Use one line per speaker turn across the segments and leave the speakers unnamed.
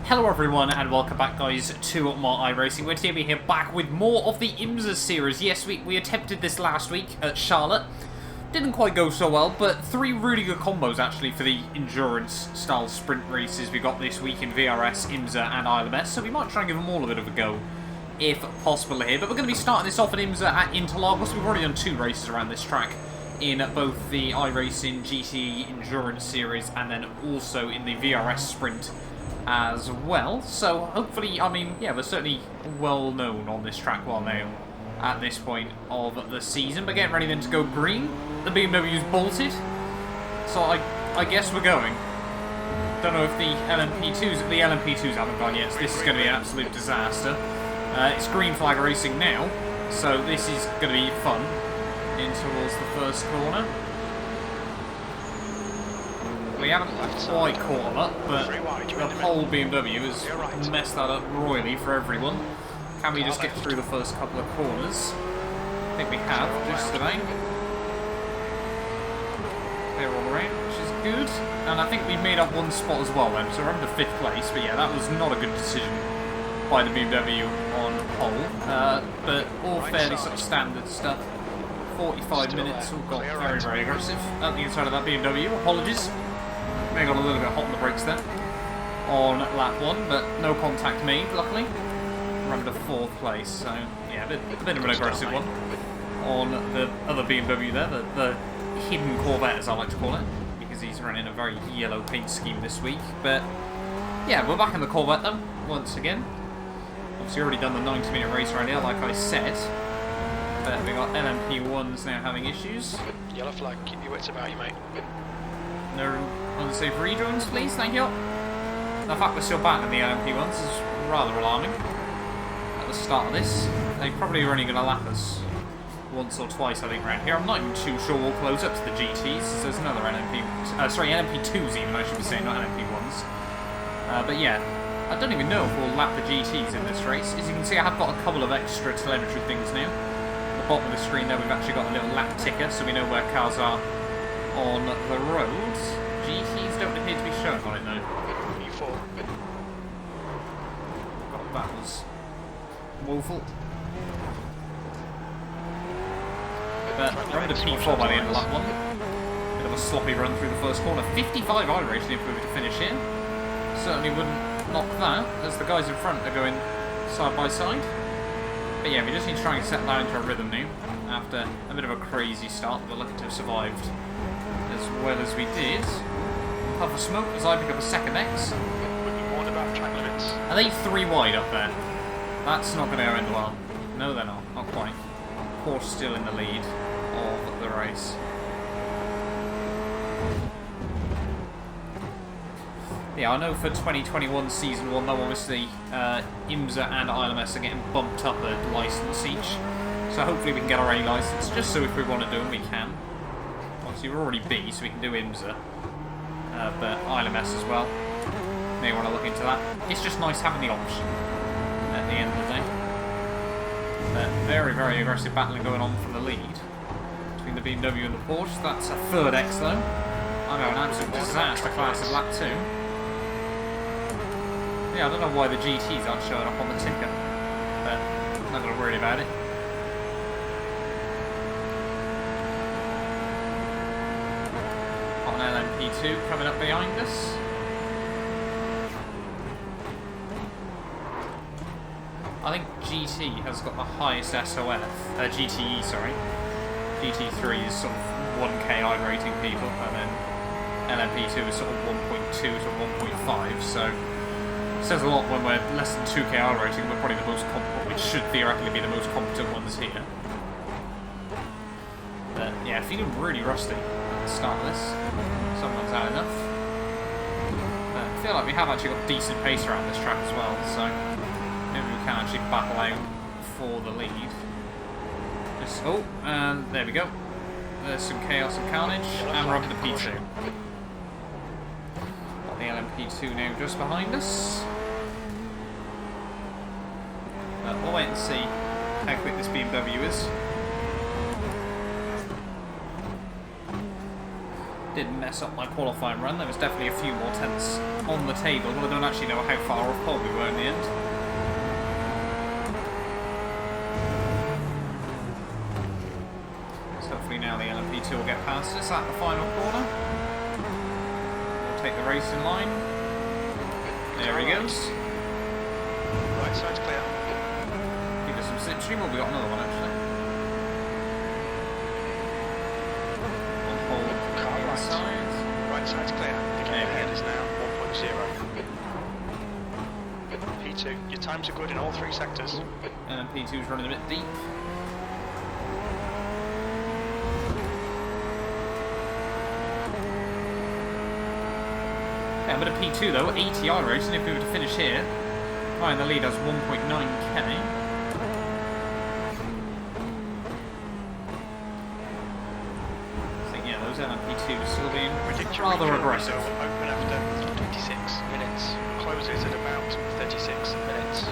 Hello everyone and welcome back guys to more iRacing. We're today here back with more of the IMSA series. Yes, we attempted this last week at Charlotte. Didn't quite go so well, but three really good combos actually for the endurance style sprint races we got this week in VRS, IMSA and IMSA. So we might try and give them all a bit of a go if possible here. But we're going to be starting this off at IMSA at Interlagos. We've already done two races around this track in both the iRacing GTE Endurance Series and then also in the VRS Sprint as well. So hopefully, I mean, yeah, we're certainly well known on this track well now at this point of the season. But getting ready then to go green. The BMW's bolted, so I guess we're going. Don't know if the LMP2s haven't gone yet, so this is going to be an absolute disaster. It's green flag racing now, so this is going to be fun. In towards the first corner. We haven't quite caught them up, but the whole BMW has messed that up royally for everyone. Can we just get through the first couple of corners? I think we have, just about. Clear all around, which is good. And I think we made up one spot as well then, so we're under 5th place. But yeah, that was not a good decision by the BMW on pole. But all fairly sort of standard stuff. 45 minutes, all got very, very aggressive at the inside of that BMW. Apologies. May have got a little bit hot on the brakes there on lap 1, but no contact made, luckily. We're under 4th place, so yeah, a bit of an aggressive one on the other BMW there, the hidden Corvette as I like to call it, because he's running a very yellow paint scheme this week. But yeah, we're back in the Corvette though, once again. Obviously already done the 90-minute race around here, like I said. But we got LMP1s now having issues.
Yellow flag, keep your wits about you, mate.
No unsafe rejoins, please, thank you. The fact we're still battling the LMP1s is rather alarming. At the start of this, they probably are only going to lap us once or twice, I think, around here. I'm not even too sure we'll close up to the GTs, so there's another LMP2s even, I should be saying, not LMP1s. But yeah, I don't even know if we'll lap the GTs in this race. As you can see, I have got a couple of extra telemetry things now. At the bottom of the screen there, we've actually got a little lap ticker, so we know where cars are on the road. GTs don't appear to be showing on it now.
P4.
Oh, that was woeful. But we're under P4 by the end of lap 1. Bit of a sloppy run through the first corner. 55 iRacing if we were to finish here. Certainly wouldn't knock that, as the guys in front are going side by side. But yeah, we just need to try and settle down into a rhythm now, after a bit of a crazy start. We're lucky to have survived as well as we did. Puff of smoke as I pick up a second X.
We've been warned about track limits.
Are they 3 wide up there? That's not going to end well. No, they're not. Not quite. Porsche still in the lead of the race. Yeah, I know for 2021 Season 1, though, obviously, IMSA and IMSA are getting bumped up a licence each. So hopefully we can get our A licence, just so if we want to do them, we can. Obviously, we're already B, so we can do IMSA. But IMSA as well. May want to look into that. It's just nice having the option at the end of the day. But very, very aggressive battling going on from the lead between the BMW and the Porsche. That's a 3rd X, though. I know, an absolute disaster class of lap 2. Yeah, I don't know why the GTs aren't showing up on the ticker, but I'm not going to worry about it. Got an LMP2 coming up behind us. I think GT has got the highest SOF, GTE, sorry. GT3 is sort of 1K iRating people, and then LMP2 is sort of 1.2 to 1.5, so it says a lot when we're less than 2K iRating, we're probably the most competent, which should theoretically be the most competent ones here. But yeah, feeling really rusty at the start of this. Someone's had enough. But I feel like we have actually got decent pace around this track as well, so maybe we can actually battle out for the lead. Just, oh, and there we go. There's some chaos and carnage, and we're up to P2. Got the LMP2 now just behind us. We'll wait and see how quick this BMW is. Didn't mess up my qualifying run. There was definitely a few more tenths on the table, but I don't actually know how far off pole we were in the end. So hopefully now the LMP2 will get past us at the final corner. We'll take the racing line. There he goes.
Right side's clear.
Give us some slipstream. Well, we got another one actually.
Right side's clear. The gap ahead is now 1.0. P2, your times are good in all 3 sectors.
And P2's running a bit deep. Yeah, but a P2 though, 80 iRacing if we were to finish here. Right, the lead has 1.9k. LMP2 still being rather aggressive.
Open after 26 minutes. Closes at about 36 minutes.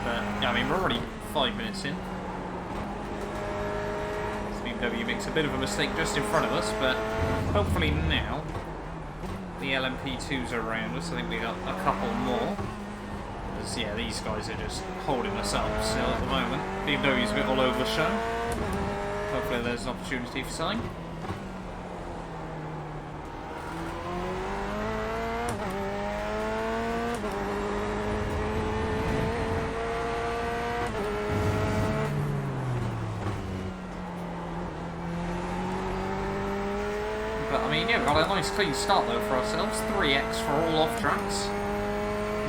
But yeah, I mean we're already 5 minutes in. This BMW makes a bit of a mistake just in front of us, but hopefully now the LMP2s are around us. I think we got a couple more. Because yeah, these guys are just holding us up still at the moment. BMW's a bit all over the show. Hopefully there's an opportunity for selling. But I mean, yeah, we've got a nice clean start though for ourselves. 3x for all off tracks.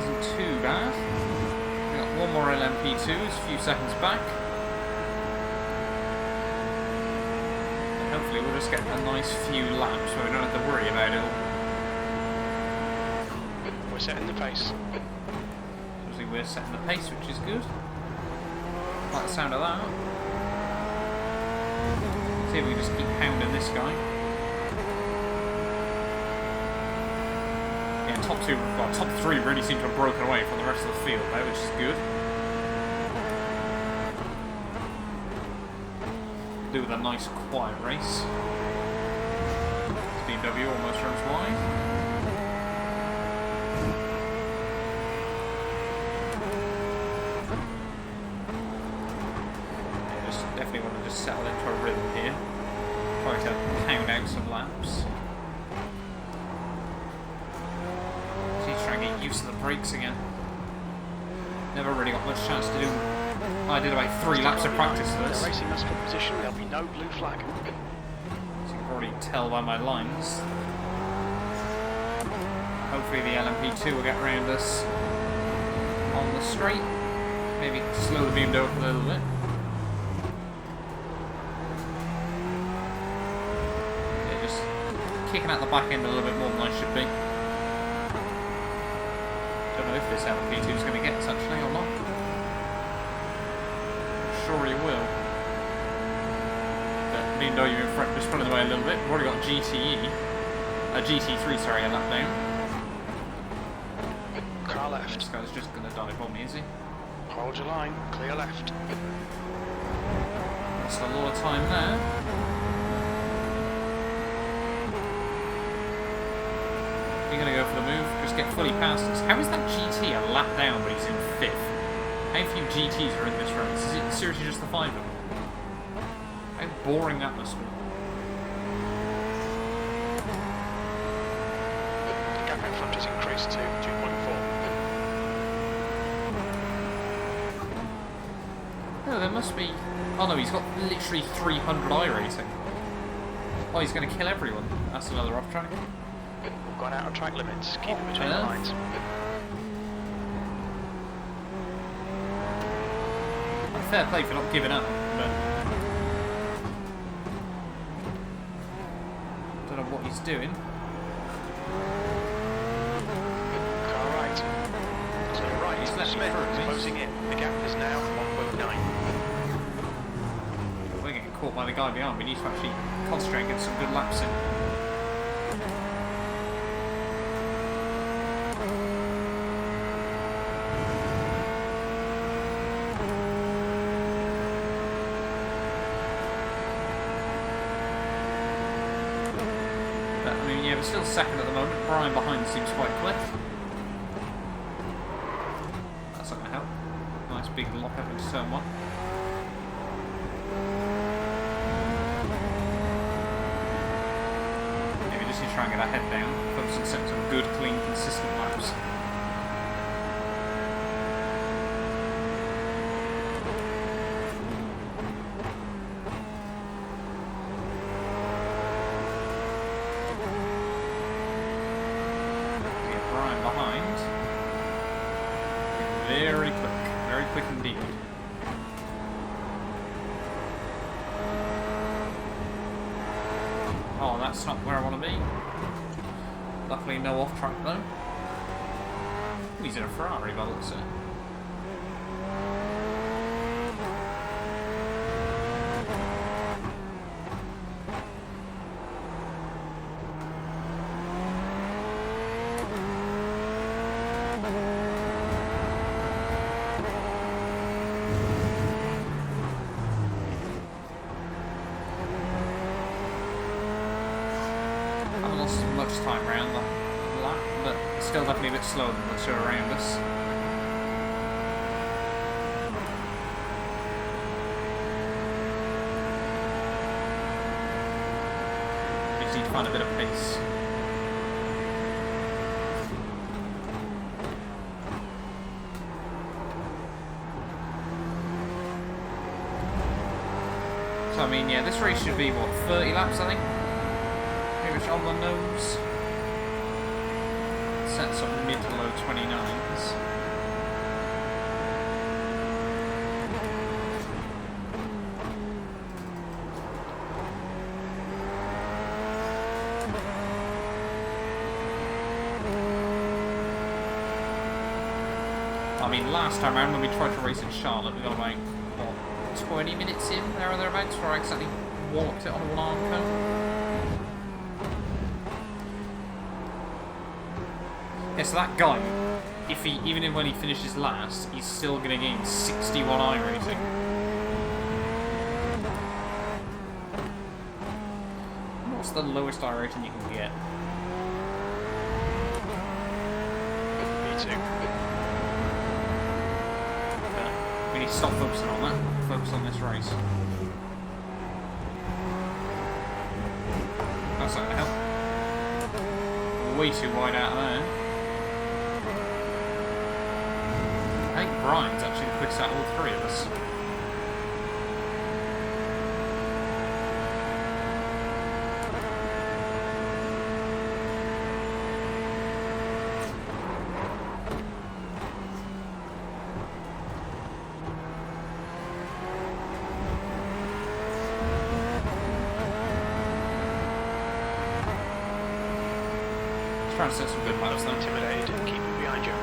Isn't too bad. We've got one more LMP2, a few seconds back. And hopefully we'll just get a nice few laps where we don't have to worry about it.
We're setting the pace.
Obviously we're setting the pace, which is good. Like the sound of that. See if we can just keep hounding this guy. Top two, well, top three really seem to have broken away from the rest of the field there, which is good. Do with a nice quiet race. This BMW almost runs wide. Yeah, just definitely want to just settle into a rhythm here. Try to pound out some laps. Used to the brakes again. Never really got much chance to do. I did about 3 laps of practice for this.
Racing Nascar position, there'll be no blue flag.
As you can probably tell by my lines. Hopefully the LMP2 will get round us on the straight. Maybe slow the BMW up a little bit. Yeah, just kicking out the back end a little bit more than I should be. I don't know if this LMP2 is going to get us actually or not. I'm sure he will. But BMW in front, just pulling away a little bit. We've already got GTE. GT3, sorry, a lap down.
Car left.
This guy's just going to dive on me, is he?
Hold your line, clear left.
Lost a lot of time there. You're going to go for the move, just get fully past us. How is that GT a lap down but he's in 5th? How few GTs are in this race? Is it seriously just the 5 of them? How boring that must be.
The gap in front has increased to 2.4.
No, there must be... Oh no, he's got literally 300 iRacing. Oh, he's going to kill everyone. That's another off track.
Gone out of track limits, keep it between the lines.
Fair play for not giving up, but don't know what he's doing.
Car right. Clear right.
He's let
Smith
me through,
closing in. The gap is now 1.9.
We're getting caught by the guy behind. We need to actually concentrate and get some good laps in. we're still second at the moment. Brian behind seems quite quick. That's not going to help. Nice big lock up into turn 1. Maybe just need to try and get our head down. Focus on setting some good, clean, consistent laps. Very quick indeed. Oh, that's not where I want to be. Luckily no off track though. Ooh, he's in a Ferrari by the looks of it. Time around the lap, but still definitely a bit slower than the two around us. We just need to find a bit of pace. So I mean, yeah, this race should be what, 30 laps I think? Maybe on the nose. Set some mid to low 29s. I mean, last time around when we tried to race in Charlotte, we got like, what, 20 minutes in, there or thereabouts, where I accidentally walloped it on one arm cone. Yeah, so that guy, even when he finishes last, he's still going to gain 61 IRacing. What's the lowest IRacing you can get?
Me too.
We need to stop focusing on that. Focus on this race. That's not going to help. Way too wide out of there. I think Brian's actually the quickest out of all three of us. Trying to set some good laps though.
Intimidate, keep it behind you.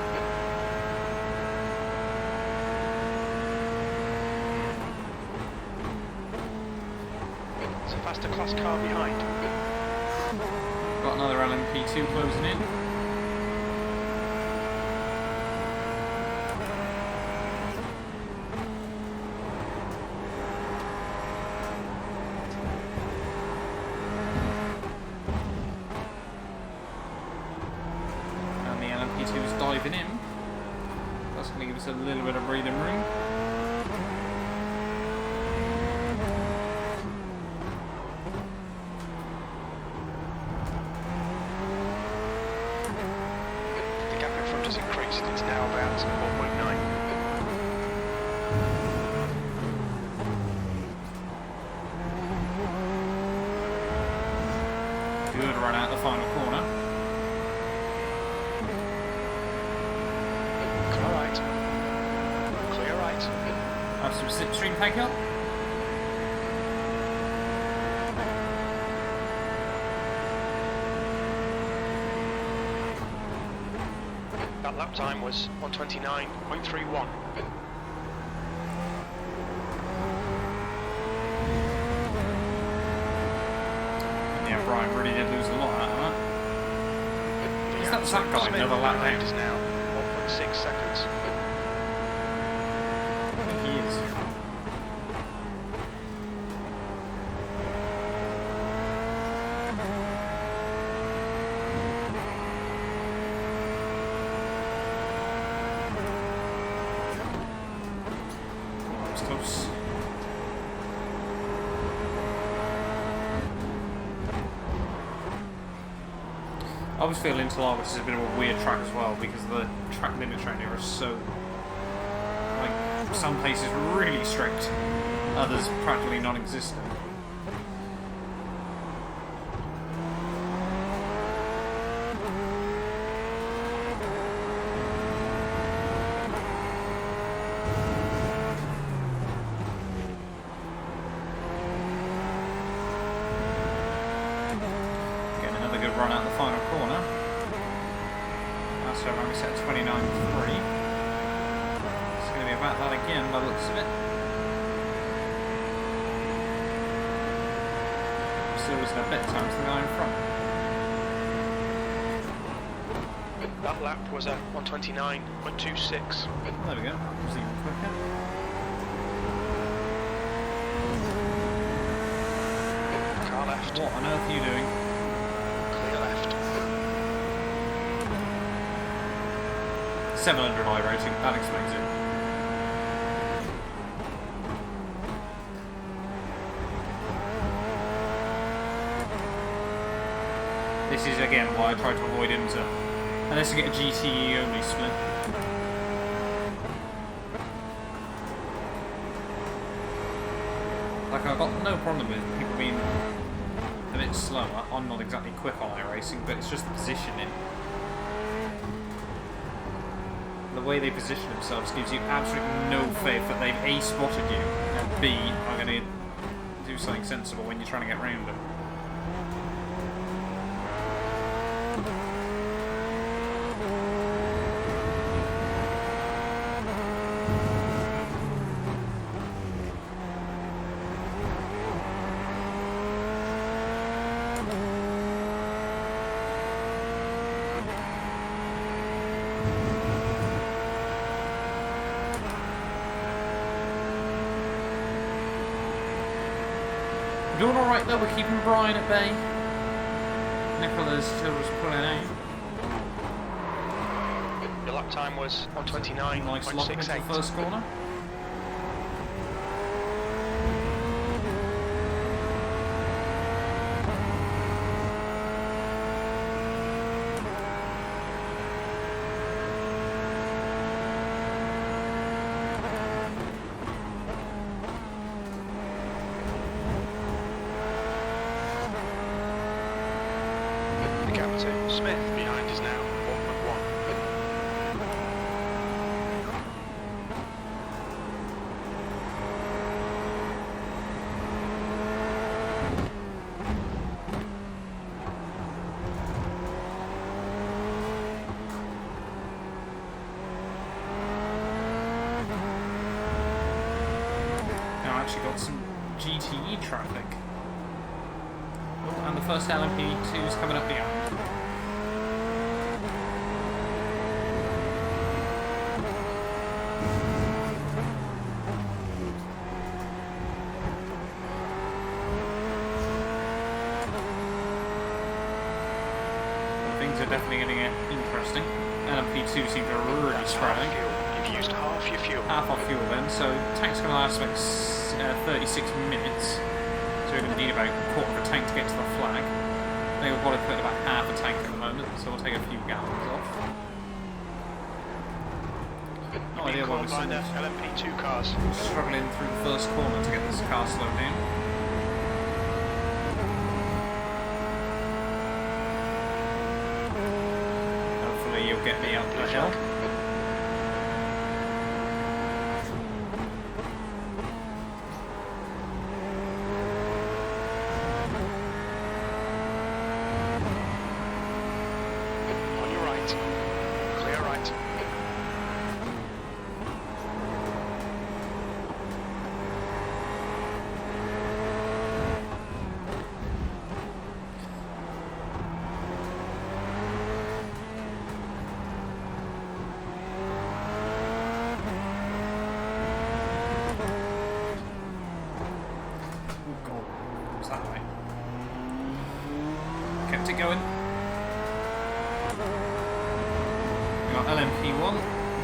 It's a faster class car behind.
Got another LMP2 closing in. Diving in. That's going to give us a little bit of breathing room.
The gap in front has increased. It's now about 1.9.
Good run out the final corner. Have some slipstream take up.
That lap time was 1:29.31.
Yeah, Brian really did lose a lot out of that. Is that guy another lap down?
Is now 1.6 seconds.
He is. was close. I always feel Interlagos is a bit of a weird track as well because the track limits around here are so, like, some places really strict, others practically non-existent.
Run out the final corner. That's our run set 29.3. It's going to be about that again by the looks of it. Still isn't a bit time to the guy in front. That lap was a 129.26.
There we go. It was even quicker.
Car left.
What on earth are you doing? 700 IRacing, that explains it. This is again why I try to avoid IMSA, unless you get a GTE only split. Like, I've got no problem with people being a bit slower. I'm not exactly quick on iRacing, but it's just the positioning. The way they position themselves gives you absolutely no faith that they've A, spotted you, and B, are going to do something sensible when you're trying to get round them. Doing alright though, we're keeping Brian at bay. Nicola's still just pulling out.
Your lap time was 129.68.
Nice lock into the first corner.
Smith behind is now 1.1.
Now I actually got some GTE traffic. Oh, and the first LMP2 is coming up behind. Are definitely going to get interesting. LMP2 seems to really spread out.
You've used half your fuel.
Half our fuel then, so tank's going to last about 36 minutes. So we're going to need about a quarter of a tank to get to the flag. I think we've got to put about half a tank at the moment, so we'll take a few gallons off. No idea why we're
LMP2 cars
struggling through the first corner to get this car slowed down. You'll get me up the hill.
On your right. Clear right.
Kept it going. We've got LMP1,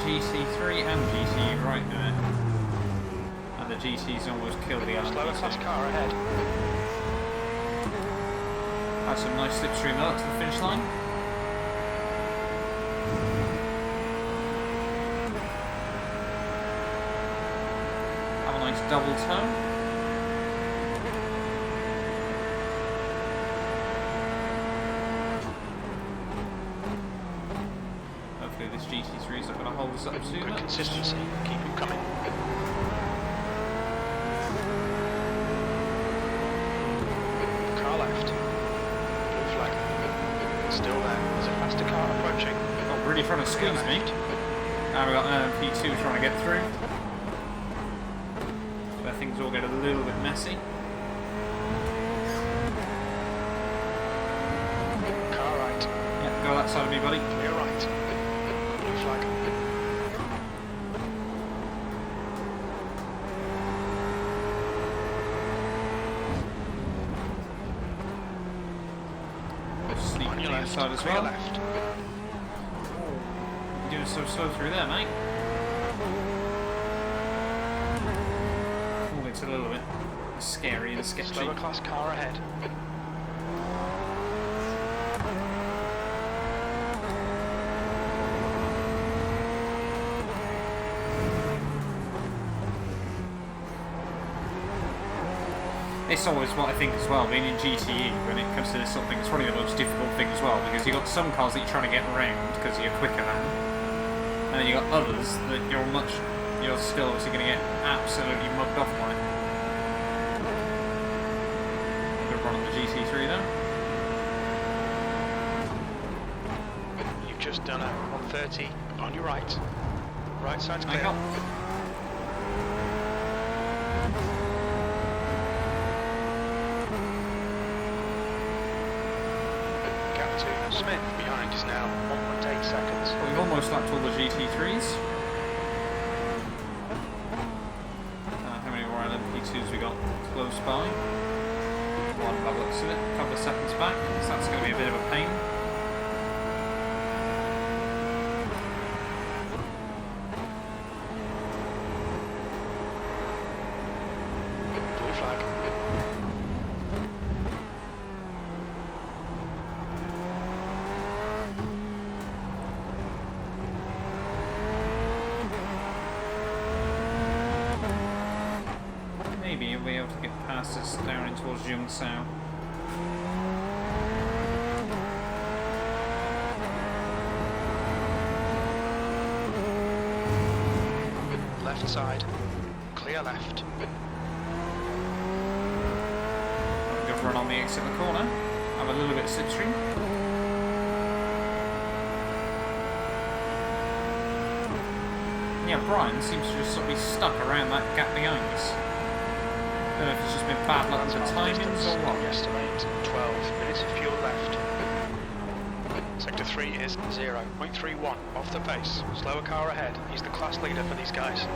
GT3 and GTE right there. And the GT's almost killed the LMP2.
Slower class car ahead.
Had some nice slipstream up to the finish line. Have a nice double turn. Hopefully this GT3 is not going to hold us up too
Good
much.
consistency. Keep them coming. Car left. Blue flag. Still there. There's a faster car approaching.
Not really trying to squeeze me. Now we've got P2 trying to get through. Where things all get a little bit messy.
Car right.
Yeah, go that side of me, buddy.
Clear right. Blue flag.
Sneak
On
to
your
the
left.
side as
Clear
well.
left.
You're doing so slow through there, mate. Oh, it's a little bit scary and sketchy.
Slower class car ahead.
It's always what I think as well, being in GTE, when it comes to this sort of thing, it's probably the most difficult thing as well, because you've got some cars that you're trying to get around because you're quicker than, and then you've got others that you're still obviously going to get absolutely mugged off by. Good run on the GT3 though.
You've just done a 130 on your right. Right side's clear.
Hang on.
Gap to Smith behind is now 1.8 seconds.
Well, we've almost lapped all the GT3s. How many more LMP2s we got close by? One by the looks of it, a couple of seconds back, so that's going to be a bit of a pain.
Blue flag.
Maybe you'll be able to get past us down in towards Jungsao.
Left side. Clear left.
Good run on the exit of the corner. Have a little bit of slipstream. Yeah, Brian seems to just sort of be stuck around that gap behind us. Don't know if it's just been bad luck with the timings or what.
Estimate 12 minutes of fuel left. Sector 3 is 0.31 off the pace. Slower car ahead. He's the class leader for these guys.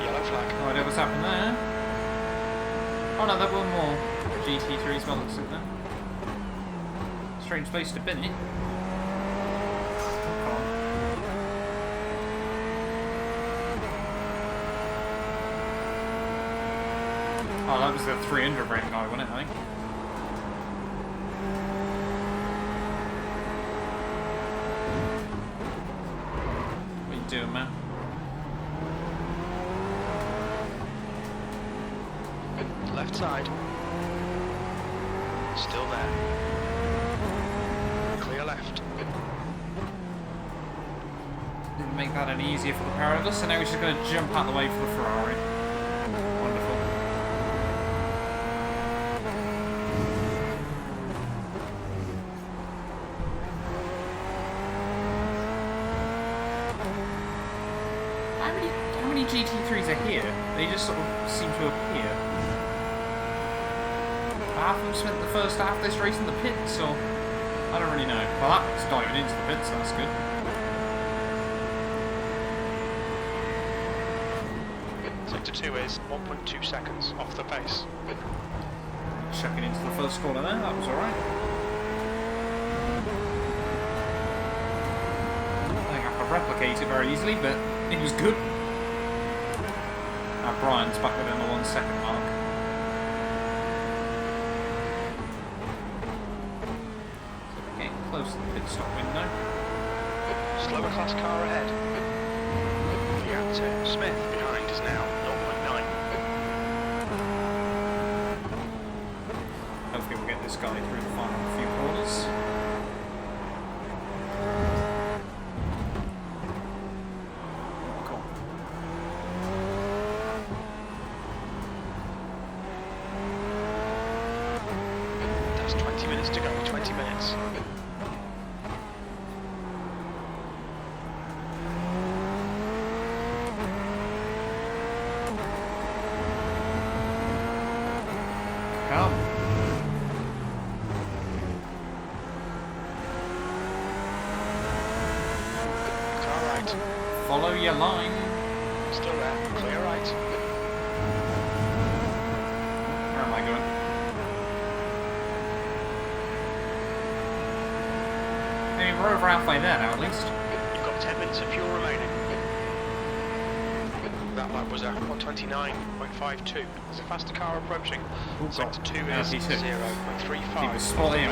Yellow flag.
No idea what's happened there. Oh no, there were more GT3s by the looks of it then. Strange place to bin it. Come on. Oh, that was the 300 rank guy, wasn't it, I think? What are you doing, man?
Left side. Still there. Clear left.
Didn't make that any easier for the pair of us, so now we're just going to jump out the way for the Ferrari. Wonderful. How many GT3s are here? They just sort of seem to appear. Half of them spent the first half of this race in the pits, or I don't really know. Well, that was diving into the pits, so that's good.
Sector 2 is 1.2 seconds off the pace.
Chucking into the first corner there, that was alright. replicate it very easily, but it was good. Now Brian's back within the 1 second mark. So we're getting close to the pit stop window.
Slower class car ahead. Smith behind is now 0.9.
Hopefully we'll get this guy through the final few corners. Cool.
That's 20 minutes to go, 20 minutes.
Come.
Car right.
Follow your line.
Still there. Clear right.
Where am I going? Maybe we're over halfway there now at least.
You've got 10 minutes of fuel remaining. That lap was a 129.52. There's a faster car approaching. Sector 2 is 0.35.
He was spot in.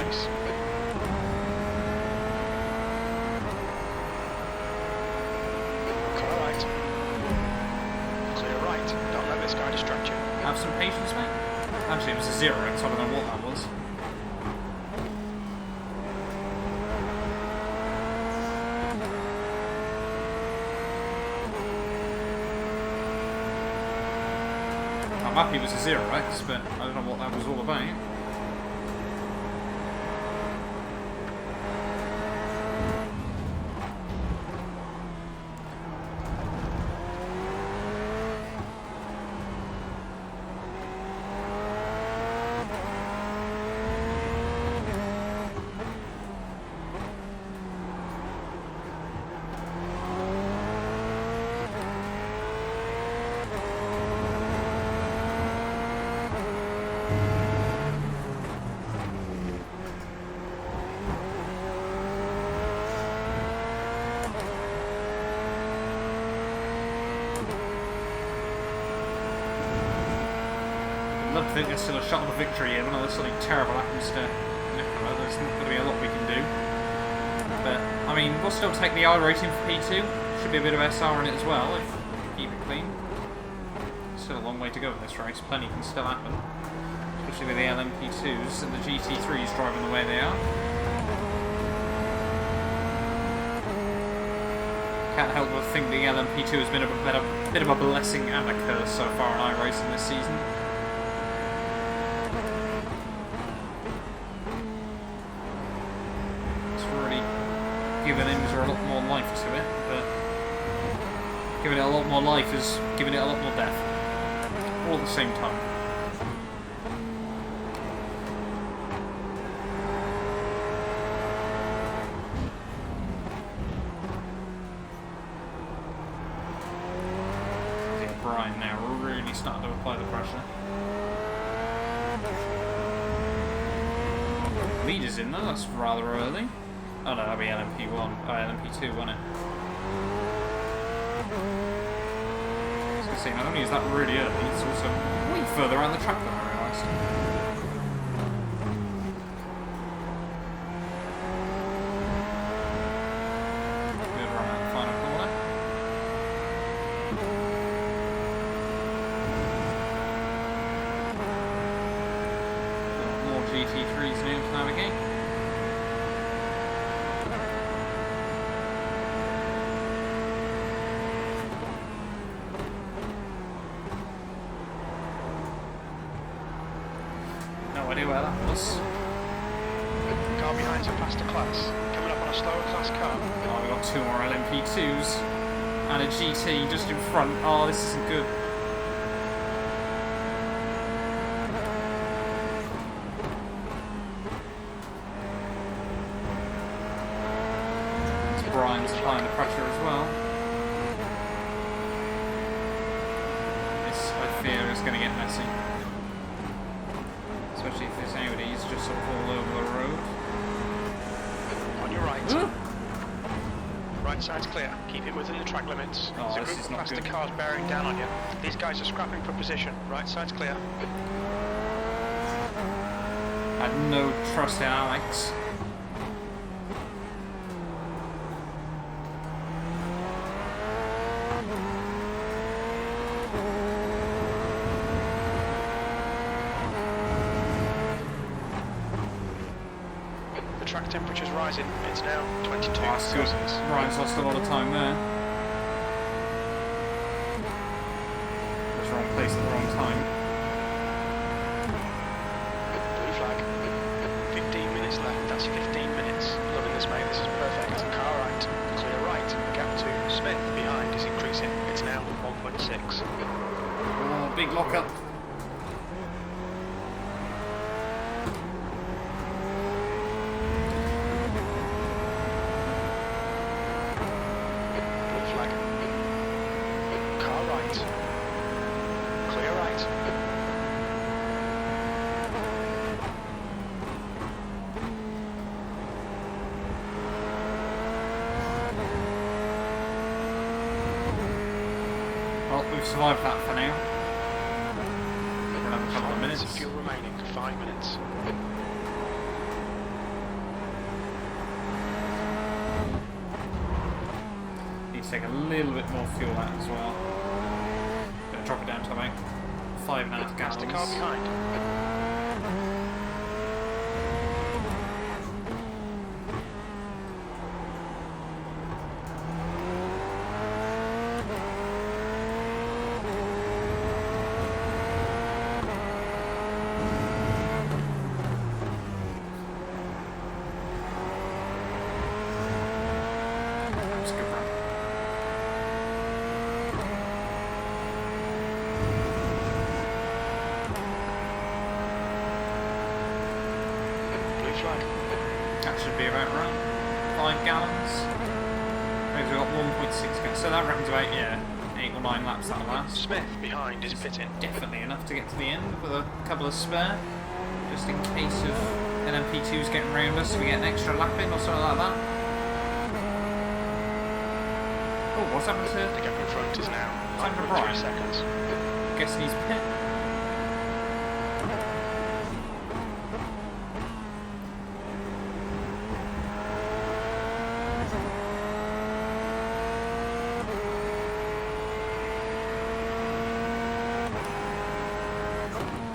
Car right. Clear right. Don't let this guy distract you.
Have some patience, mate. Actually, it was a 0, so I don't know what that was. I'm happy it was a 0x, but I don't know what that was all about. I'd love to think there's still a shot of a victory here, when something terrible happens to Nicola. There's not going to be a lot we can do. But, I mean, we'll still take the IRacing for P2. Should be a bit of SR in it as well, if we keep it clean. Still a long way to go in this race. Plenty can still happen. Especially with the LMP2s and the GT3s driving the way they are. Can't help but think the LMP2 has been a bit of a blessing and a curse so far in iRacing this season. Giving IMSA a lot more life to it, but giving it a lot more life is giving it a lot more death. All at the same time. I think Brian now really starting to apply the pressure. Leaders in though, that's rather early. Oh no, that'll be LMP1, LMP2, won't it? I was going to say, not only is that really early, it's also way further around the track than I realised. Good run out the final corner. More GT3s now to navigate. No idea where that was.
Car behind's a faster class. Coming up on a slower class car.
Oh, we've got 2 more LMP2s. And a GT just in front. Oh, this isn't good. Brian's applying the pressure as well. This, I fear, is going to get messy. Especially if this Audi is just sort of all over the road.
On your right. right side's clear. Keep it within the track limits.
Oh,
There's a
this
group
is
of
not
faster
good.
cars bearing down on you. These guys are scrapping for position. Right side's clear.
I had no trust in Alex.
The track temperature's rising. It's now 22
Oh, that's good.
Celsius.
Ryan's lost a lot of time there. Was wrong place at the wrong time.
Blue flag. 15 minutes left. That's 15 minutes. Loving this, mate. This is perfect. Car right. Clear right. The gap to Smith behind is increasing. It's now 1.6.
Oh, big lockup.
Blue flag. Car right. Clear right.
Well, we've survived that for now. We'll have a couple of minutes.
Of fuel remaining. 5 minutes.
Need to take a little bit more fuel out as well. Gonna drop it down to about 5.5
That's the car
gallons.
behind.
That's a good run.
Blue flag.
That should be about right. 5 gallons. Maybe we've got 1.6 gallons. So that reckons about, yeah, 8 or 9 laps that'll last.
Smith behind is pitting.
Definitely enough to get to the end with a couple of spare. Just in case of an MP2's getting round us, we get an extra lap in or something like that. Oh, what's happened
The
to...
gap in front is now
Time for
9.3
Brian.
seconds.
Guessing he's pit.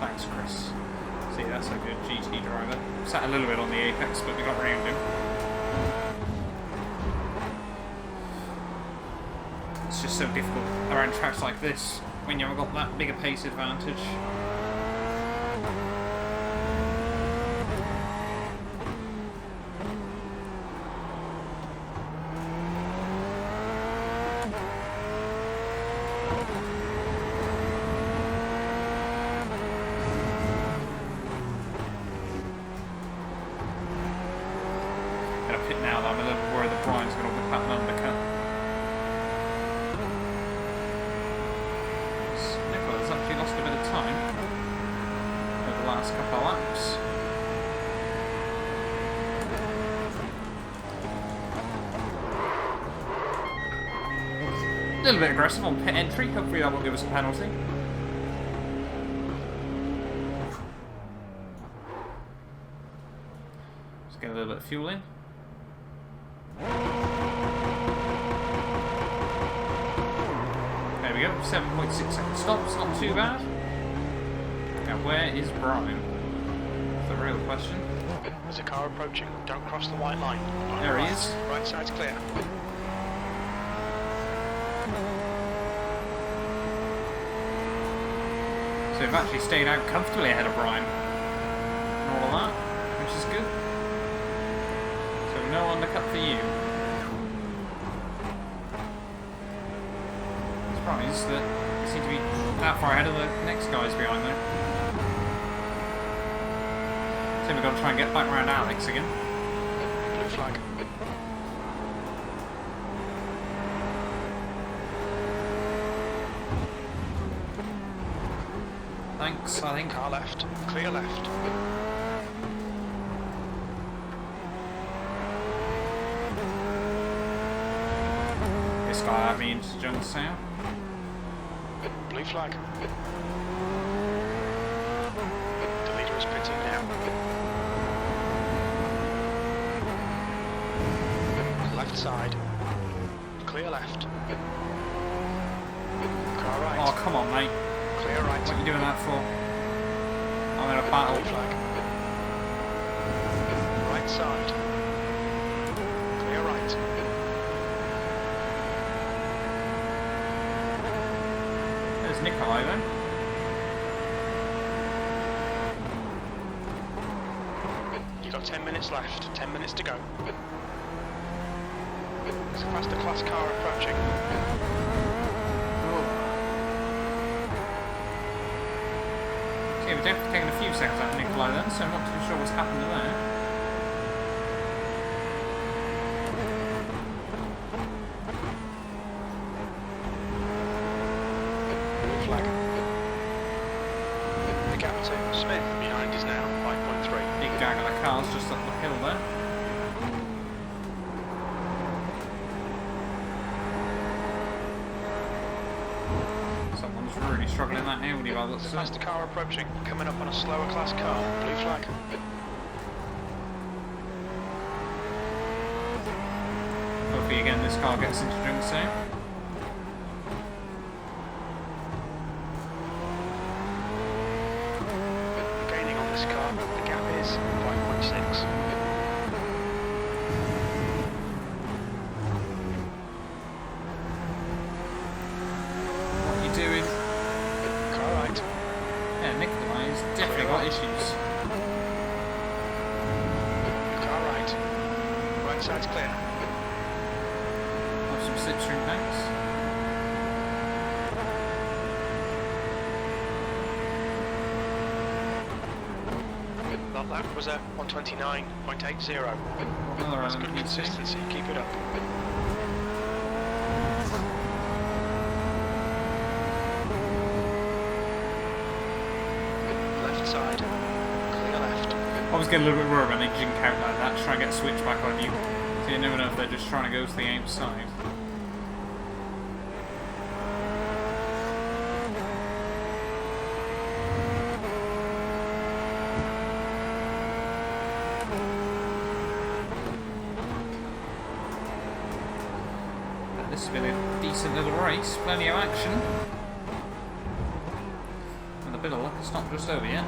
Thanks, Chris. See, that's a good GT driver. Sat a little bit on the apex, but we got round him. It's just so difficult around tracks like this when you haven't got that big a pace advantage. Gonna pit now though, I'm a little worried that Brian's gonna whip out an undercut. Nicola's actually lost a bit of time over the last couple of laps. A little bit aggressive on pit entry, hopefully that won't give us a penalty. Just get a little bit of fuel in. There we go, 7.6 second stops, not too bad. Now where is Brian? That's the real question.
There's a car approaching. Don't cross the white line. On
There he
right.
is.
Right side's clear.
So we've actually stayed out comfortably ahead of Brian. And all of that, which is good. So no undercut for you. Surprised that you seem to be that far ahead of the next guys behind there. So we've got to try and get back around Alex again.
Blue flag.
Thanks, I think.
Car left. Clear left.
guy at me into Junction.
Blue flag. The leader is pitting now. Left side. Clear left. Car right.
Oh, come on, mate.
Clear right.
What are you doing that for? I'm in a battle.
Blue flag. Right side. Clear right.
There's Nikolai then.
You've got 10 minutes left. 10 minutes to go. It's a faster class car approaching.
Okay, we're definitely taking a few seconds out of Nikolai then, so I'm not too sure what's happened there.
Blue flag. The gap to Smith behind is now 5.3.
Big gang of the cars just up the hill there. Someone's really struggling in that Audi by the looks
There's
of
a
it.
faster car approaching, coming up on a slower class car. Blue flag.
Hopefully again this car gets into Junction.
Gaining on this car, the gap is 5.6.
What are you doing?
Car right.
Yeah, Nikolai's definitely got issues.
Car right. Right side's clear.
Have some slipstream banks.
That was at 129.80.
Another
That's good
LMP2.
consistency, keep it up. Left side, clear left.
I always get a little bit worried when they jink out like that to try and get a switch back on you. So you never know if they're just trying to go to the outside. But this has been a decent little race, plenty of action. With a bit of luck, it's not just over yet.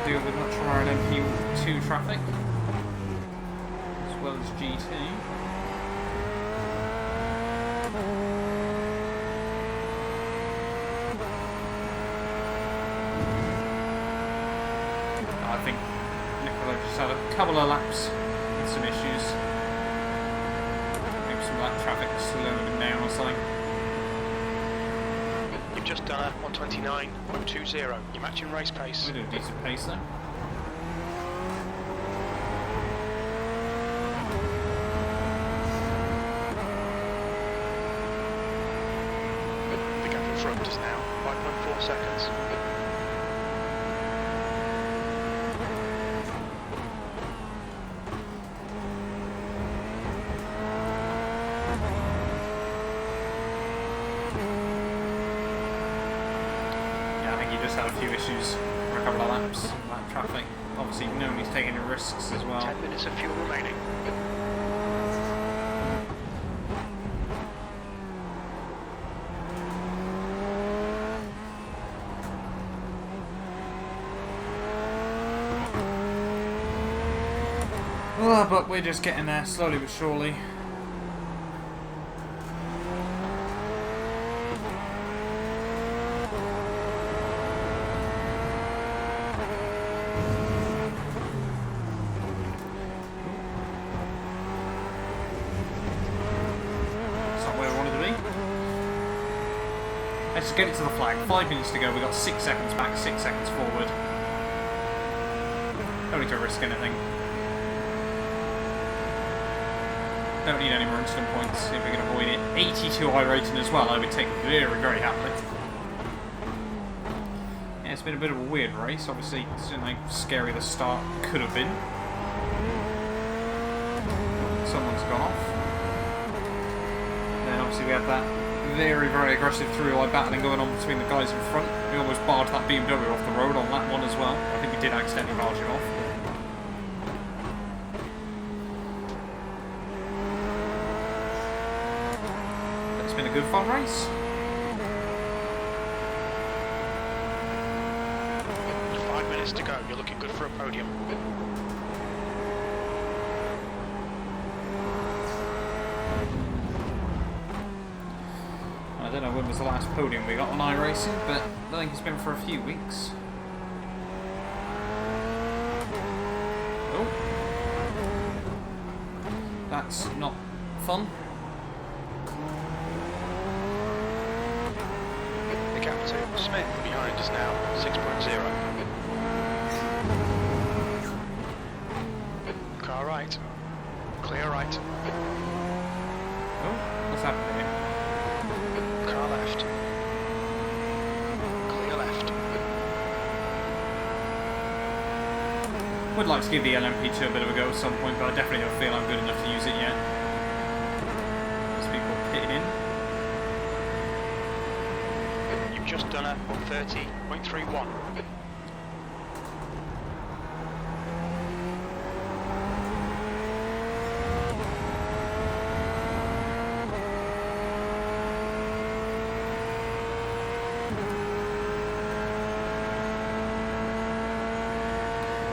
Deal with much more LMP2 traffic, as well as GT. I think Nicola just had a couple of laps with some issues. Maybe some lap traffic slowing him down or something.
You've just done a 129.20. You're matching race pace.
We're doing a decent pace there.
The gap in front is now 5.4 seconds.
Just had a few issues for a couple of laps, lap traffic. Obviously, nobody's taking any risks as well.
10 minutes of fuel remaining.
Oh, but we're just getting there slowly but surely. Let's get it to the flag. 5 minutes to go. We've got 6 seconds back, 6 seconds forward. Don't need to risk anything. Don't need any more instant points if we can avoid it. 82 high rating as well, I would take very, very happily. Yeah, it's been a bit of a weird race. Obviously, it's not how scary the start could have been. Someone's gone off. Then obviously we had that very, very aggressive through-line battling going on between the guys in front. We almost barged that BMW off the road on that one as well. I think we did accidentally barge him off. But it's been a good fun race.
With 5 minutes to go, you're looking good for a podium.
I don't know when was the last podium we got on iRacing, but I think it's been for a few weeks. Oh. That's not fun.
The gap to Smith behind is now 6.0. Car right. Clear right.
Oh, what's happening here?
Car left. Clear left.
Would like to give the LMP2 a bit of a go at some point, but I definitely don't feel I'm good enough to use it yet. There's people pitting in.
You've just done a 130.31.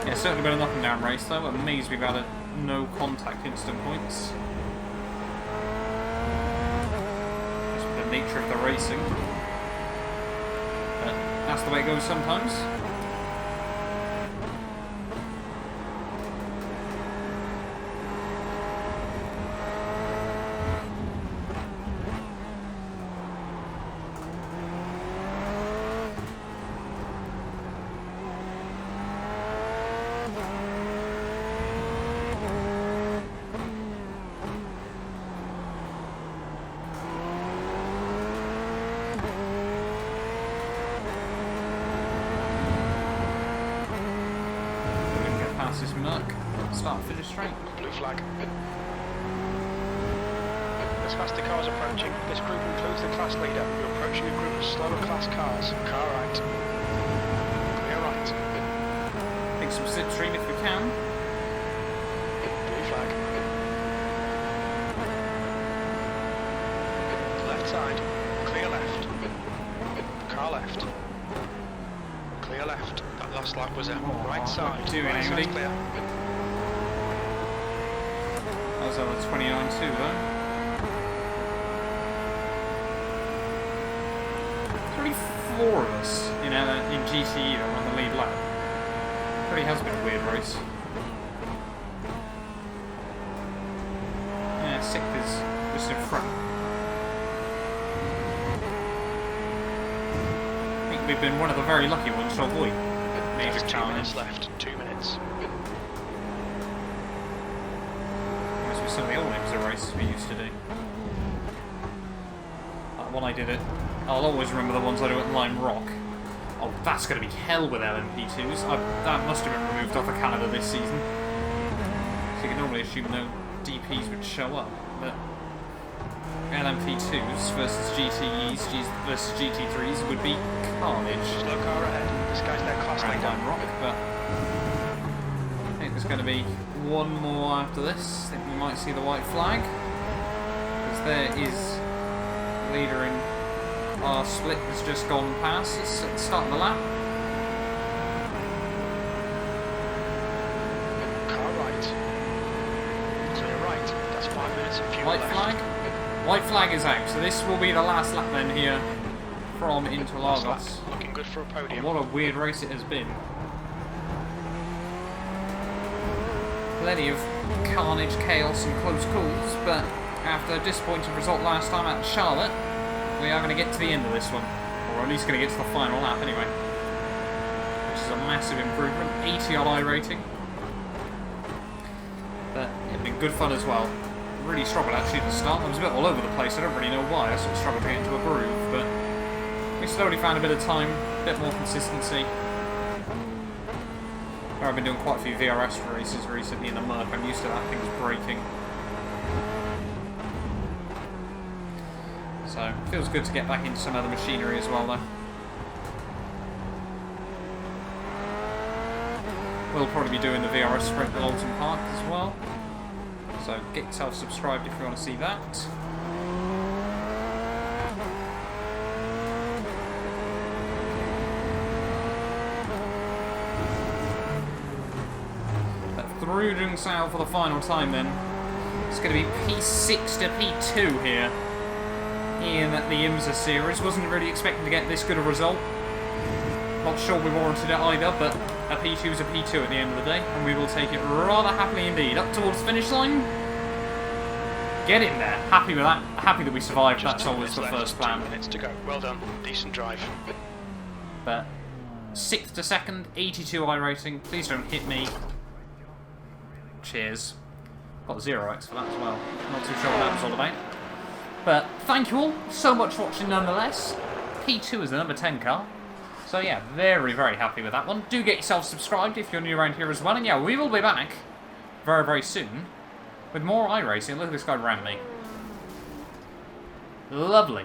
Yeah, certainly been a knock and down race though. I'm amazed we've had a no contact instant points. Just with the nature of the racing. But that's the way it goes sometimes. This Merc. Start finish straight.
Blue flag. As faster cars approaching, this group includes the class leader. You're approaching a group of slower class cars. Car right. Clear right.
Take some slipstream if we can.
Blue flag. Left side. Clear left. Car left. Clear left. That last lap was a right side.
Doing
Right
anybody?
side's clear.
That was on the 29 too though. There's only 4 of us in GTE that were on the lead lap. It really has been a weird race. Yeah, 6th is just in front. I think we've been one of the very lucky ones to avoid major
There's 2
challenge.
minutes left. 2 minutes.
As with some of the old IMSA races we used to do. That one I did it. I'll always remember the ones I do at Lime Rock. Oh, that's going to be hell with LMP2s. That must have been removed off of Canada this season. So you can normally assume no DPs would show up, but LMP2s versus GTEs versus GT3s would be carnage.
Slow car ahead. This guy's their class
Around
leader.
Lime Rock, but I think there's going to be one more after this. I think we might see the white flag, because there is leader in our split has just gone past us at the start of the lap.
Car right. Clear right. That's 5 minutes and fuel
White
left.
flag. White flag is out, so this will be the last lap then here from
Last lap.
Interlagos.
Looking good for a podium.
What a weird race it has been. Plenty of carnage, chaos and close calls, but after a disappointing result last time at Charlotte, we are going to get to the end of this one. Or at least going to get to the final lap anyway. Which is a massive improvement. 80 on I rating. But it's been good fun as well. Really struggled actually at the start. I was a bit all over the place. I don't really know why. I sort of struggled to get into a groove, but we slowly found a bit of time, a bit more consistency. I've been doing quite a few VRS races recently in the mud. I'm used to that thing's braking. So, it feels good to get back into some other machinery as well, though. We'll probably be doing the VRS sprint at Alton Park as well. So, get yourself subscribed if you want to see that. Through doing south for the final time then. It's going to be P6 to P2 here in the IMSA series. Wasn't really expecting to get this good a result. Not sure we warranted it either, but a P2 is a P2 at the end of the day, and we will take it rather happily indeed. Up towards the finish line. Get in there. Happy with that. Happy that we survived. That's always the first plan.
2 minutes to go. Well done. Decent drive.
But 6th to 2nd, 82 iRacing. Please don't hit me. Cheers. Got 0x for that as well. Not too sure what that was all about. But thank you all so much for watching nonetheless. P2 is the number 10 car. So yeah, very, very happy with that one. Do get yourself subscribed if you're new around here as well. And yeah, we will be back very, very soon with more iRacing. Look at this guy around me. Lovely.